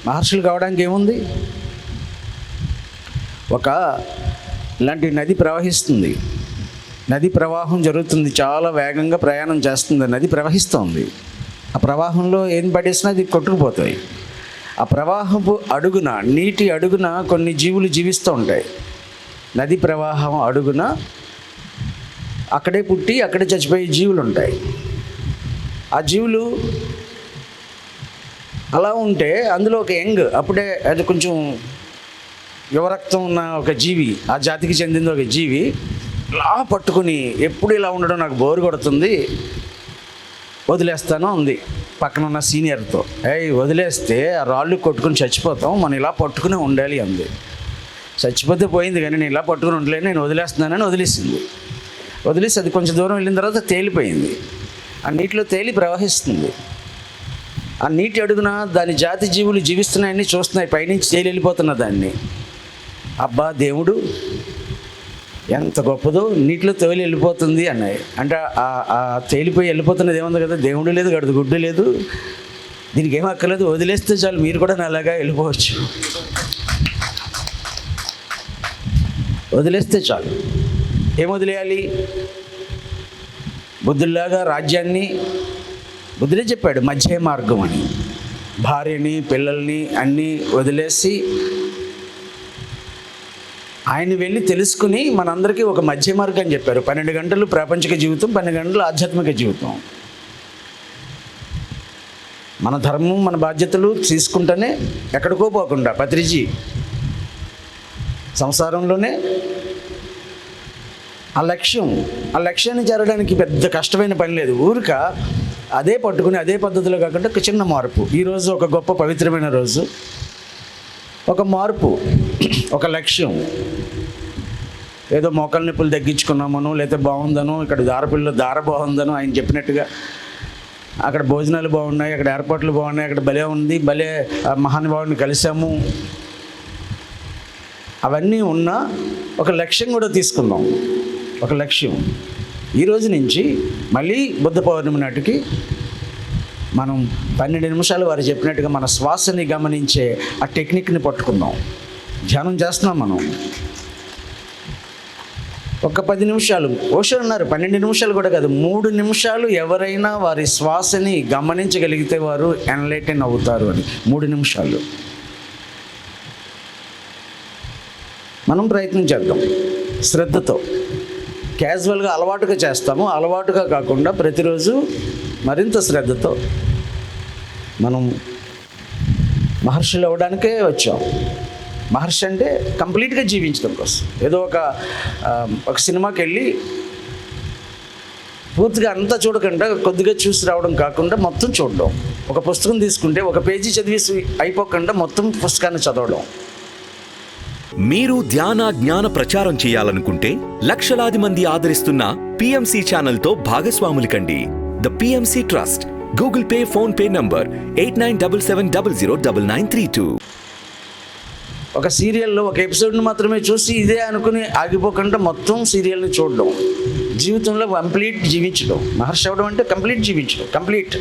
మహర్షులు కావడానికి ఏముంది? ఇలాంటి నది ప్రవహిస్తుంది, నది ప్రవాహం జరుగుతుంది, చాలా వేగంగా ప్రయాణం చేస్తుంది, నది ప్రవహిస్తుంది. ఆ ప్రవాహంలో ఏం పడేసినా అది కొట్టుకుపోతాయి. ఆ ప్రవాహపు అడుగున, నీటి అడుగున కొన్ని జీవులు జీవిస్తూ ఉంటాయి. నది ప్రవాహం అడుగున అక్కడే పుట్టి అక్కడే చచ్చిపోయే జీవులు ఉంటాయి. ఆ జీవులు అలా ఉంటే అందులో ఒక అప్పుడే అది కొంచెం యువరక్తం ఉన్న ఒక జీవి, ఆ జాతికి చెందిన ఒక జీవి ఇలా పట్టుకుని ఎప్పుడు ఇలా ఉండడం నాకు బోరు కొడుతుంది, వదిలేస్తాను ఉంది పక్కన ఉన్న సీనియర్తో. వదిలేస్తే ఆ రాళ్ళు కొట్టుకుని చచ్చిపోతాం, మనం ఇలా పట్టుకునే ఉండాలి అంది. చచ్చిపోతే పోయింది, కానీ నేను ఇలా పట్టుకుని ఉండలేను, నేను వదిలేస్తున్నానని వదిలేసింది. వదిలేసి అది కొంచెం దూరం వెళ్ళిన తర్వాత తేలిపోయింది. ఆ నీటిలో తేలి ప్రవహిస్తుంది. ఆ నీటి అడుగున దాని జాతి జీవులు జీవిస్తున్నాయని చూస్తున్నాయి, పైనుంచి తేలి వెళ్ళిపోతున్న దాన్ని. అబ్బా దేవుడు ఎంత గొప్పదో, నీటిలో తేలి వెళ్ళిపోతుంది అన్నాయి. అంటే ఆ తేలిపోయి వెళ్ళిపోతున్నది ఏముంది కదా, దేవుడు లేదు, గడుదు గుడ్డు లేదు, దీనికి ఏం అక్కర్లేదు, వదిలేస్తే చాలు, మీరు కూడా అలాగా వెళ్ళిపోవచ్చు, వదిలేస్తే చాలు. ఏం వదిలేయాలి? బుద్ధుల్లాగా రాజ్యాన్ని, బుద్ధుడే చెప్పాడు మధ్య మార్గం అని. భార్యని పిల్లల్ని అన్నీ వదిలేసి ఆయన వెళ్ళి తెలుసుకుని మనందరికీ ఒక మధ్య మార్గం చెప్పారు. 12 గంటలు ప్రాపంచిక జీవితం, 12 గంటలు ఆధ్యాత్మిక జీవితం. మన ధర్మం మన బాధ్యతలు తీసుకుంటేనే ఎక్కడికో పోకుండా పత్రిజీ సంసారంలోనే ఆ లక్ష్యాన్ని చేరడానికి పెద్ద కష్టమైన పని లేదు. ఊరిక అదే పట్టుకుని అదే పద్ధతిలో కాకుండా ఒక చిన్న మార్పు. ఈరోజు ఒక గొప్ప పవిత్రమైన రోజు, ఒక మార్పు, ఒక లక్ష్యం. ఏదో మోకాళ్ళ నొప్పులు తగ్గించుకున్నామనో, లేకపోతే బాగుందనో, ఇక్కడ దారపల్లిలో దార బాగుందనో ఆయన చెప్పినట్టుగా, అక్కడ భోజనాలు బాగున్నాయి, అక్కడ ఏర్పాట్లు బాగున్నాయి, అక్కడ భలే ఉంది, భలే మహానుభావుని కలిసాము, అవన్నీ ఉన్నా ఒక లక్ష్యం కూడా తీసుకుందాం. ఒక లక్ష్యం. ఈరోజు నుంచి మళ్ళీ బుద్ధ పౌర్ణమి నాటికి మనం 12 నిమిషాలు వారు చెప్పినట్టుగా మన శ్వాసని గమనించే ఆ టెక్నిక్ని పట్టుకుందాం. ధ్యానం చేస్తున్నాం మనం. ఒక 10 నిమిషాలు, ఓషో అన్నారు 12 నిమిషాలు కూడా కాదు, 3 నిమిషాలు ఎవరైనా వారి శ్వాసని గమనించగలిగితే వారు ఎన్లైటన్ అవుతారు అని. 3 నిమిషాలు మనం ప్రయత్నం చేద్దాం. శ్రద్ధతో, క్యాజువల్గా అలవాటుగా చేస్తాము, అలవాటుగా కాకుండా ప్రతిరోజు మరింత శ్రద్ధతో. మనం మహర్షులు అవ్వడానికే వచ్చాం. మహర్షి అంటే కంప్లీట్గా జీవించడం కోసం. ఏదో ఒక సినిమాకి వెళ్ళి పూర్తిగా అంతా చూడకుండా కొద్దిగా చూసి రావడం కాకుండా మొత్తం చూడడం. ఒక పుస్తకం తీసుకుంటే ఒక పేజీ చదివేసి అయిపోకుండా మొత్తం పుస్తకాన్ని చదవడం. మీరు ధ్యాన జ్ఞాన ప్రచారం చేయాలనుకుంటే లక్షలాది మంది ఆదరిస్తున్న PMC ఛానల్తో భాగస్వాములు కండి. The PMC trust. Google pay, phone pay number 8977009932. ఒక సీరియల్లో ఒక ఎపిసోడ్ని మాత్రమే చూసి ఇదే అనుకుని ఆగిపోకుండా మొత్తం సీరియల్ని చూడడం. జీవితంలో కంప్లీట్ జీవించడం. మహర్షి అవ్వడం అంటే కంప్లీట్ జీవించడం. కంప్లీట్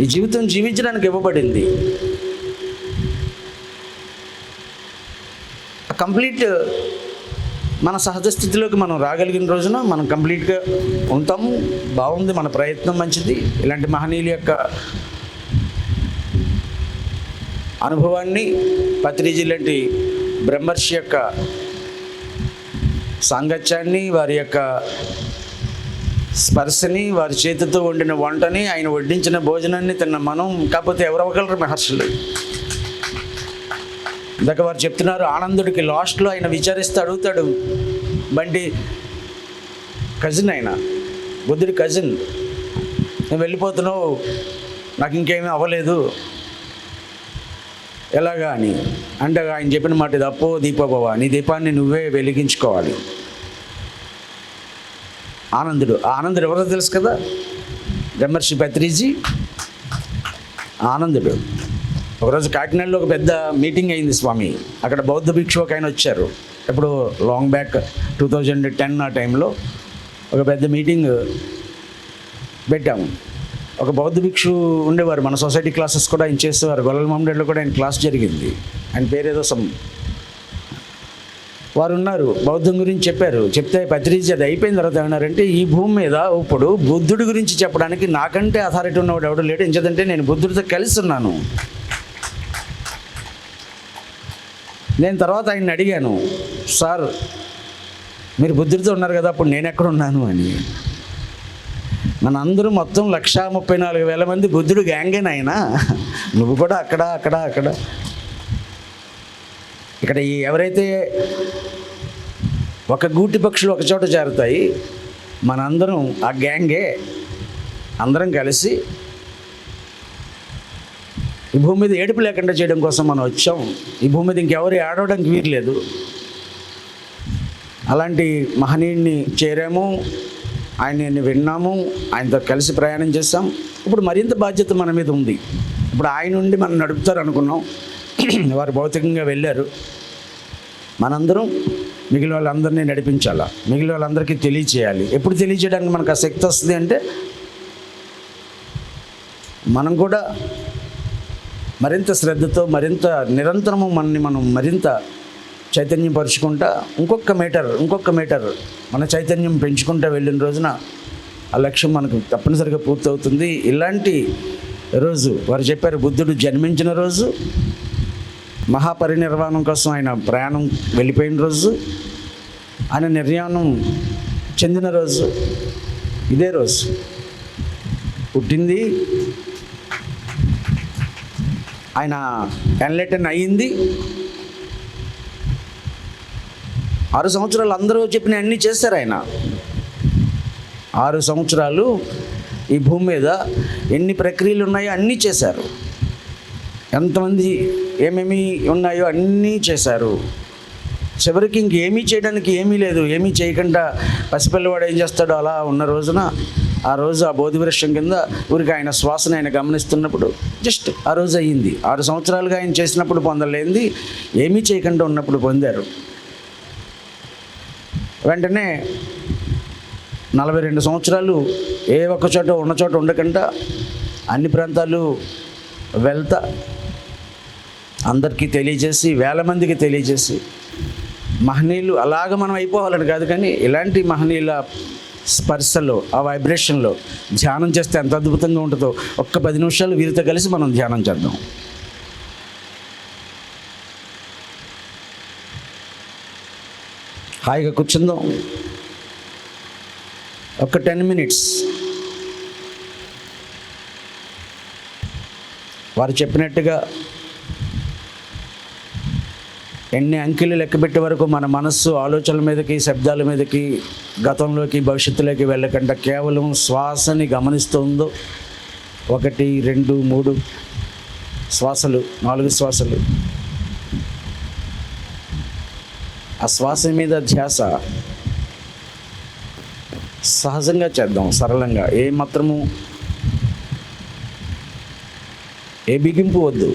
ఈ జీవితం జీవించడానికి ఇవ్వబడింది. కంప్లీట్ మన సహజ స్థితిలోకి మనం రాగలిగిన రోజున మనం కంప్లీట్గా ఉంటాము. బాగుంది, మన ప్రయత్నం మంచిది. ఇలాంటి మహనీయుల యొక్క అనుభవాన్ని, పత్రిజీ లాంటి బ్రహ్మర్షి యొక్క సాంగత్యాన్ని, వారి యొక్క స్పర్శని, వారి చేతితో వండిన వంటని, ఆయన వడ్డించిన భోజనాన్ని తిన్న మనం కాకపోతే ఎవరు అవ్వగలరు? మహర్షులు. ఇందాక వారు చెప్తున్నారు, ఆనందుడికి లాస్ట్లో ఆయన విచారిస్తూ అడుగుతాడు, బండి కజిన్, ఆయన బుద్ధుడి కజిన్, నేను వెళ్ళిపోతున్నావు, నాకు ఇంకేమీ అవ్వలేదు, ఎలాగా అని. అంటే ఆయన చెప్పిన మాట ఇది, అప్పో దీపోభవ, నీ దీపాన్ని నువ్వే వెలిగించుకోవాలి. ఆనందుడు ఎవరో తెలుసు కదా, బ్రహ్మర్షి పత్రిజీ ఆనందుడు. ఒకరోజు కాకినాడలో ఒక పెద్ద మీటింగ్ అయింది స్వామి. అక్కడ బౌద్ధ భిక్షు ఒక ఆయన వచ్చారు. ఇప్పుడు లాంగ్ బ్యాక్ 2010 ఆ టైంలో ఒక పెద్ద మీటింగ్ పెట్టాము. ఒక బౌద్ధ భిక్షు ఉండేవారు, మన సొసైటీ క్లాసెస్ కూడా ఆయన చేసేవారు. గొల్లల మామిడిలో కూడా ఆయన క్లాస్ జరిగింది. ఆయన పేరేదో వారు ఉన్నారు, బౌద్ధం గురించి చెప్పారు. చెప్తే పత్రిజీ అది అయిపోయిన తర్వాత ఏమన్నారంటే, ఈ భూమి మీద ఇప్పుడు బుద్ధుడి గురించి చెప్పడానికి నాకంటే అథారిటీ ఉన్నవాడు ఎవడు లేడు. ఎందుకంటే నేను బుద్ధుడితో కలిసి ఉన్నాను. నేను తర్వాత ఆయన్ని అడిగాను, సార్ మీరు బుద్ధుడితో ఉన్నారు కదా, అప్పుడు నేను ఎక్కడ ఉన్నాను అని. మనందరూ మొత్తం 134,000 మంది బుద్ధుడు గ్యాంగేనా ఆయన, నువ్వు కూడా అక్కడ అక్కడ అక్కడ ఇక్కడ ఎవరైతే ఒక గూటి పక్షులు ఒక చోట చేరుతాయి, మనందరం ఆ గ్యాంగే, అందరం కలిసి ఈ భూమి మీద ఏడుపు లేకుండా చేయడం కోసం మనం వచ్చాం. ఈ భూమి మీద ఇంకెవరు ఏడవడానికి వీరలేదు. అలాంటి మహనీయుడిని చేరాము, ఆయన్ని విన్నాము, ఆయనతో కలిసి ప్రయాణం చేస్తాం. ఇప్పుడు మరింత బాధ్యత మన మీద ఉంది. ఇప్పుడు ఆయన నుండి మనం నడుపుతారు అనుకున్నాం, వారు భౌతికంగా వెళ్ళారు. మనందరం మిగిలిన వాళ్ళందరినీ నడిపించాలా, మిగిలిన వాళ్ళందరికీ తెలియచేయాలి. ఎప్పుడు తెలియచేయడానికి మనకు ఆ శక్తి వస్తుంది అంటే, మనం కూడా మరింత శ్రద్ధతో, మరింత నిరంతరము మనం మరింత చైతన్యపరుచుకుంటా ఇంకొక మీటర్ మన చైతన్యం పెంచుకుంటూ వెళ్ళిన రోజున ఆ లక్ష్యం మనకు తప్పనిసరిగా పూర్తవుతుంది. ఇలాంటి రోజు వారు చెప్పారు, బుద్ధుడు జన్మించిన రోజు, మహాపరినిర్వాణం కోసం ఆయన ప్రయాణం వెళ్ళిపోయిన రోజు, ఆయన నిర్యాణం చెందిన రోజు, ఇదే రోజు పుట్టింది, ఆయన ఎన్లైటన్ అయ్యింది. 6 సంవత్సరాలు అందరూ చెప్పిన అన్నీ చేశారు ఆయన. 6 సంవత్సరాలు ఈ భూమి మీద ఎన్ని ప్రక్రియలు ఉన్నాయో అన్నీ చేశారు. ఎంతమంది ఏమేమి ఉన్నాయో అన్నీ చేశారు. చివరికి ఇంకేమీ చేయడానికి ఏమీ లేదు. ఏమీ చేయకుండా పసిపిల్లవాడు ఏం చేస్తాడో అలా ఉన్న రోజున, ఆ రోజు ఆ బోధివృక్షం కింద ఊరికి ఆయన శ్వాసను ఆయన గమనిస్తున్నప్పుడు జస్ట్ ఆ రోజు అయ్యింది. 6 సంవత్సరాలుగా ఆయన చేసినప్పుడు పొందలేంది ఏమీ చేయకుండా ఉన్నప్పుడు పొందారు. వెంటనే 42 సంవత్సరాలు ఏ ఒక్క చోట ఉన్న చోట ఉండకుండా అన్ని ప్రాంతాలు వెళ్తా అందరికీ తెలియజేసి, వేల మందికి తెలియజేసి, మహనీయులు అలాగ మనం అయిపోవాలని కాదు, కానీ ఇలాంటి మహనీయుల స్పర్శలో, ఆ వైబ్రేషన్లో ధ్యానం చేస్తే ఎంత అద్భుతంగా ఉంటుందో. ఒక్క 10 నిమిషాలు వీరితో కలిసి మనం ధ్యానం చేద్దాం. హాయిగా కూర్చుందాం. ఒక 10 minutes వారు చెప్పినట్టుగా ఎన్ని అంకెలు లెక్కబెట్టే వరకు మన మనస్సు ఆలోచనల మీదకి, శబ్దాల మీదకి, గతంలోకి, భవిష్యత్తులోకి వెళ్ళకుండా కేవలం శ్వాసని గమనిస్తుందో, 1, 2, 3 శ్వాసలు, 4 శ్వాసలు, ఆ శ్వాస మీద ధ్యాస సహజంగా చేద్దాం, సరళంగా. ఏ మాత్రము ఏ బిగింపు వద్దు.